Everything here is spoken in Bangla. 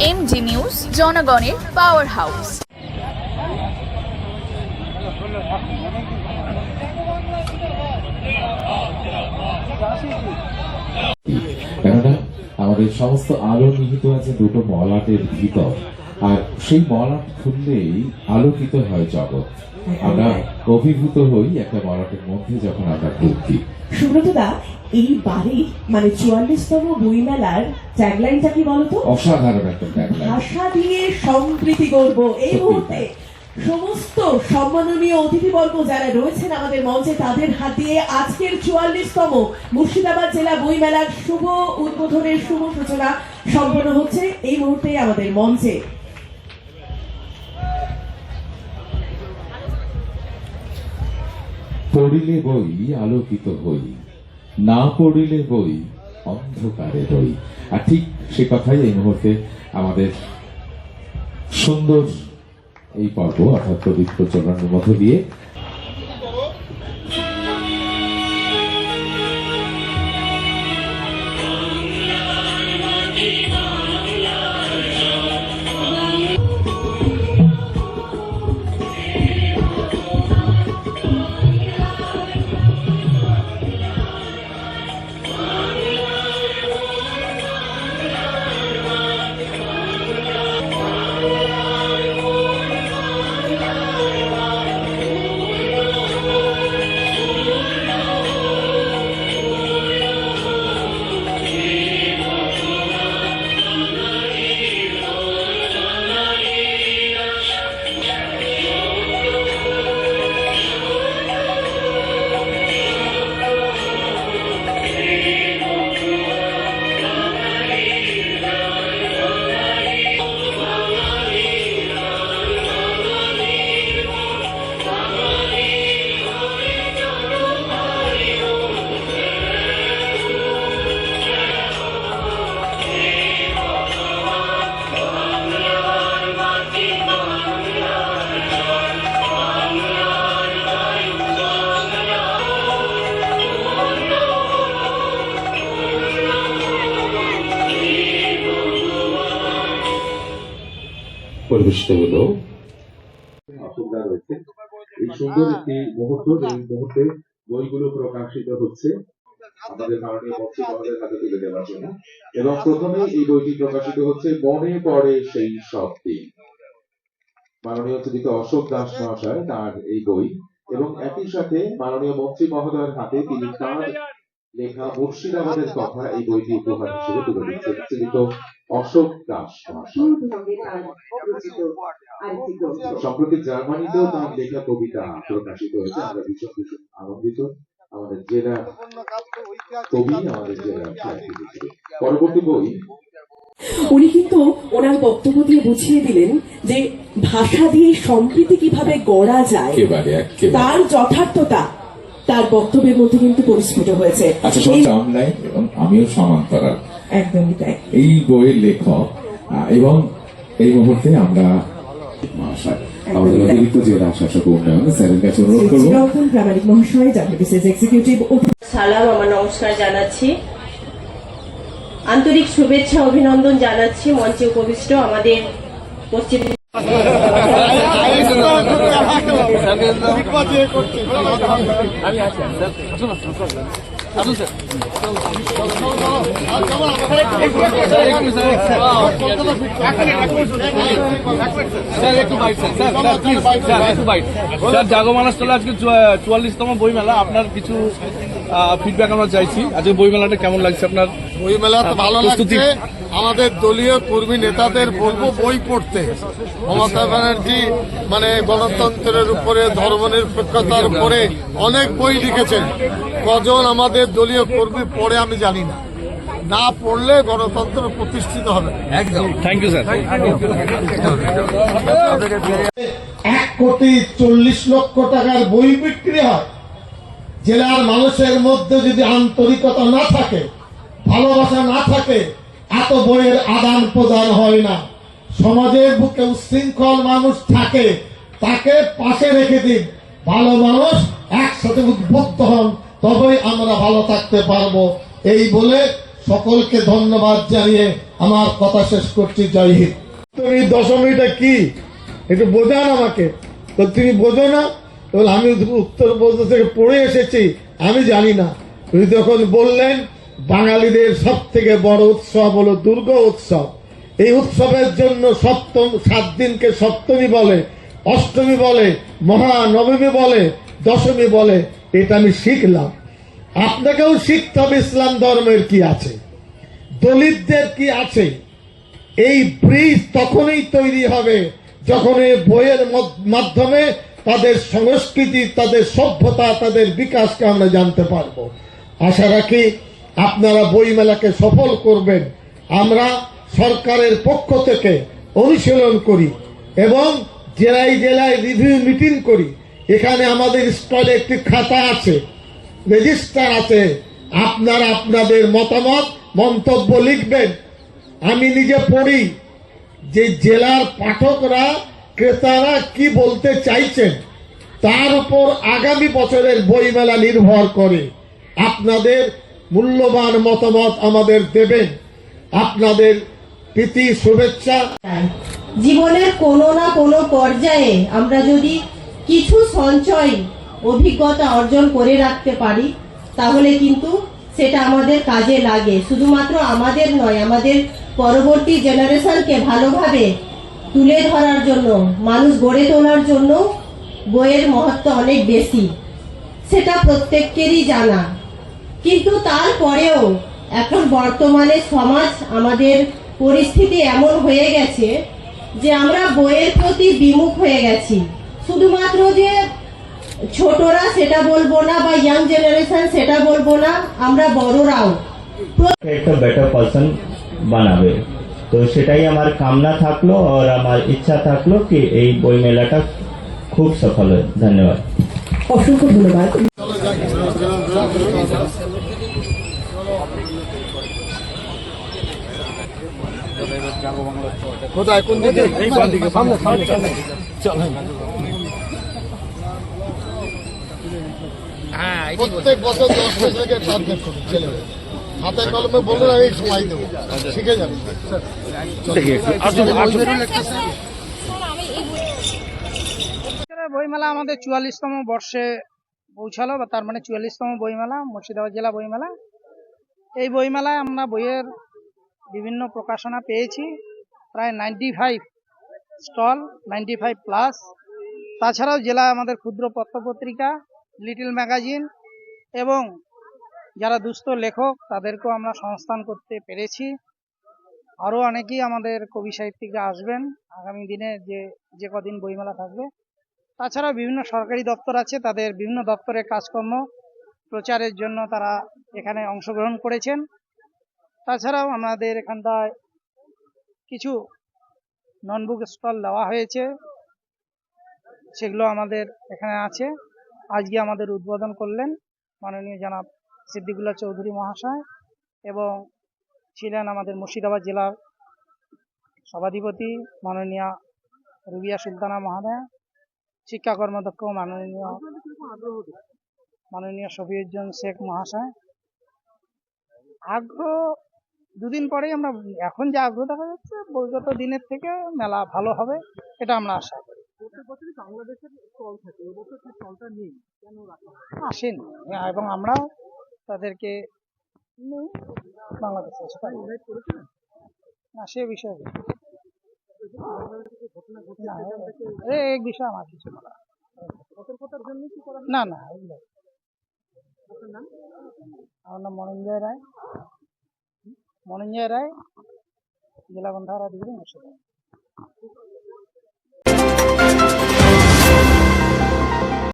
এমজি নিউজ, জনগণের পাওয়ার হাউস। কেননা আমাদের সমস্ত আলো নিহিত আছে দুটো মলাটের ভিতর, আর সেই মলাট খুললেই আলোকিত হয় জগৎ। আমরা অভিভূত হই একটা মলাটের মধ্যে যখন আমরা ঢুকি। সুব্রতদা, এই বাড়ি মানে 44তম বইমেলার ট্যাগলাইনটা কি বলতো? অসাধারণ একটা ট্যাগলাইন। ভাষা দিয়ে সম্প্রীতি করব। এই মুহূর্তে সমস্ত সম্মাননীয় অতিথিবর্গ যারা রয়েছেন আমাদের মঞ্চে, তাদের হাত দিয়ে আজকের 44তম মুর্শিদাবাদ জেলা বইমেলার শুভ উদ্বোধনের শুভ সূচনা সম্পন্ন হচ্ছে এই মুহূর্তে আমাদের মঞ্চে। পড়িলে বই আলোকিত হই, না পড়িলে বই অন্ধকারে রই। আর ঠিক সে কথাই এই মুহূর্তে আমাদের সুন্দর এই পর্ব অর্থাৎ প্রদীপ প্রচলনের মধ্য দিয়ে পরিবেশিত হলো রয়েছে এই সুন্দর একটি মুহূর্ত। এই মুহূর্তে বইগুলো প্রকাশিত হচ্ছে আমাদের মাননীয় মন্ত্রী মহোদয়ের হাতে তুলে দেওয়ার জন্য, এবং প্রথমে এই বইটি প্রকাশিত হচ্ছে মনে পড়ে সেই সব দিন। মাননীয় অতিথি অশোক দাস মহাশয় তার এই বই, এবং একই সাথে মাননীয় মন্ত্রী মহোদয়ের হাতে তিনি তার লেখা মুর্শিদাবাদের কথা এই বইটি উপহার হিসেবে তুলে দিচ্ছেন শ্রীযুক্ত অশোক দাস মহাশয়। সম্প্রতি জার্মানিতেও তার লেখা কবিতা প্রকাশিত হয়েছে। আমরা ভীষণ ভীষণ আনন্দিত। আমাদের জেলা কবি, আমাদের জেলা পরবর্তী বই। উনি কিন্তু ওনার বক্তব্য দিয়ে বুঝিয়ে দিলেন যে ভাষা দিয়ে সম্প্রীতি কিভাবে গড়া যায়, তার যথার্থতা তার বক্তব্যের মধ্যে কিন্তু পরিস্ফুট হয়েছে। আচ্ছা, অনলাইন এবং আমিও সমান্তরাল একদমই তাই এই বইয়ের লেখক। এবং এই মুহূর্তে আমরা আমাদের অতিরিক্ত জেলা শাসক উন্নয়ন স্যারের কাছে অনুরোধ করবো। প্রামাণিক মহাশয়, ডাব্লিউবিসিএস এক্সিকিউটিভ। সালাম, আমার নমস্কার জানাচ্ছি, আন্তরিক শুভেচ্ছা অভিনন্দন জানাচ্ছি মঞ্চে উপবিষ্ট আমাদের পশ্চিম জাগমানাস্থলে আজকে 44তম বইমেলা, আপনার কিছু ফিডব্যাক আমরা চাইছি। আজকে বইমেলাটা কেমন লাগছে আপনার? বইমেলাতে ভালো লাগছে। আমাদের দলীয় কর্মী নেতাদের বলবো বই পড়তে। মমতা ব্যানার্জি মানে গণতন্ত্রের উপরে, ধর্মনিরপেক্ষতার উপরে অনেক বই লিখেছেন। কজন আমাদের দলীয় কর্মী পড়ে আমি জানি না। না পড়লে গণতন্ত্র প্রতিষ্ঠিত হবে। একদম। Thank you sir. 1,40,00,000 টাকার বই বিক্রি হয়। জেলার মানুষের মধ্যে যদি আন্তরিকতা না থাকে, ভালোবাসা না থাকে, এত বইয়ের আদান প্রদান হয় না। সমাজের বুকে উশৃঙ্খল মানুষ থাকে, তাকে পাশে রেখে দিন। ভালো মানুষ একসাথে উদ্বুদ্ধ হন, তবেই আমরা ভালো থাকতে পারবো। এই বলে সকলকে ধন্যবাদ জানিয়ে আমার কথা শেষ করছি। জয় হিন্দ। তুমি দশমীটা কি একটু বোঝান আমাকে। তো তুমি বোঝো না, তো আমি উত্তরপ্রদেশ থেকে পড়ে এসেছি, আমি জানি না। তুমি যখন বললেন বাঙালিদের সব থেকে বড় উৎসব হলো দুর্গা উৎসব, এই উৎসবের জন্য সপ্তম 7 দিনকে সপ্তমী বলে, অষ্টমী বলে, মহানবমী বলে, দশমী বলে, এটা আমি শিখলাম। আপনাকেও শিখতে হবে ইসলাম ধর্মের কি আছে, দলিতদের কি আছে। এই ব্রিজ তখনই তৈরি হবে যখন এই বইয়ের মাধ্যমে তাদের সংস্কৃতি, তাদের সভ্যতা, তাদের বিকাশকে আমরা জানতে পারবো। আশা রাখি আপনারা বইমেলাকে সফল করবেন। আমরা সরকারের পক্ষ থেকে অনুশীলন করি এবং জেলায় জেলায় রিভিউ মিটিং করি। এখানে আমাদের স্টলে একটি খাতা আছে, রেজিস্টার আছে, আপনারা আপনাদের মতামত মন্তব্য লিখবেন। আমি নিজে পড়ি যে জেলার পাঠকরা, ক্রেতারা কি বলতে চাইছেন, তার উপর আগামী বছরের বইমেলা নির্ভর করে। আপনাদের মূল্যবান মতামত আমাদের দেবেন। আপনাদের প্রীতি শুভেচ্ছা। জীবনের কোনো না কোনো পর্যায়ে আমরা যদি কিছু সঞ্চয় অভিজ্ঞতা অর্জন করে রাখতে পারি, তাহলে কিন্তু সেটা আমাদের কাজে লাগে। শুধুমাত্র আমাদের নয়, আমাদের পরবর্তী জেনারেশনকে ভালোভাবে তুলে ধরার জন্য, মানুষ গড়ে তোলার জন্য বইয়ের মহত্ব অনেক বেশি, সেটা প্রত্যেকেরই জানা। কিন্তু তারপরেও এখন বর্তমানে সমাজ, আমাদের পরিস্থিতি এমন হয়ে গেছে যে আমরা বইয়ের প্রতি বিমুখ হয়ে গেছি। শুধুমাত্র যে ছোটরা সেটা বলবো না, বা ইয়াং জেনারেশন সেটা বলবো না, আমরা বড়রাও একটা বেটার পারসন বানাবে। তো সেটাই আমার কামনা থাকলো আর আমার ইচ্ছা থাকলো কি এই বই মেলাটা খুব সফল হয়। ধন্যবাদ। অসংখ্য ধন্যবাদ। কোথায়, কোন দিকে? প্রত্যেক বছর 10 থেকে টার্গেট করি ছেলেদের হাতে কলমে, বলুন আমি সময় দেবো, শিখে যাবে। বইমেলা আমাদের 44তম বর্ষে পৌঁছালো, বা তার মানে 44তম বইমেলা, মুর্শিদাবাদ জেলা বইমেলা। এই বইমেলায় আমরা বইয়ের বিভিন্ন প্রকাশনা পেয়েছি, প্রায় 95 স্টল, 95+। তাছাড়াও জেলায় আমাদের ক্ষুদ্র পত্রপত্রিকা, লিটল ম্যাগাজিন এবং যারা দুস্থ লেখক তাদেরকেও আমরা সংস্থান করতে পেরেছি। আরও অনেকেই আমাদের কবি সাহিত্যিকরা আসবেন আগামী দিনে, যে কদিন বইমেলা থাকবে। তাছাড়াও বিভিন্ন সরকারি দপ্তর আছে, তাদের বিভিন্ন দপ্তরের কাজকর্ম প্রচারের জন্য তারা এখানে অংশগ্রহণ করেছেন। তাছাড়াও আমাদের এখানটায় কিছু নন বুক স্টল দেওয়া হয়েছে, সেগুলো আমাদের এখানে আছে। আজকে আমাদের উদ্বোধন করলেন মাননীয় জনাব সিদ্দিকুল্লাহ চৌধুরী মহাশয়, এবং ছিলেন আমাদের মুর্শিদাবাদ জেলার সভাধিপতি মাননীয়া রুবিয়া সুলতানা মহোদয়া, শিক্ষা কর্মদক্ষ মাননীয় শফিউজ্জামান শেখ মহাশয়। আগ্রহ দুদিন পরেই আমরা, এখন যে আগ্রহ দেখা যাচ্ছে, বিগত দিনের থেকে মেলা ভালো হবে, এটা আমরা আশা করি। আসেন এবং আমরাও তাদেরকে বাংলাদেশে না, সে বিষয়ে এই বিষয়ে আমার কিছু বলা না। আমার নাম মনোঞ্জয় রায়, জেলা গ্রন্থাগার অধিকারী মুর্শিদাবাদ।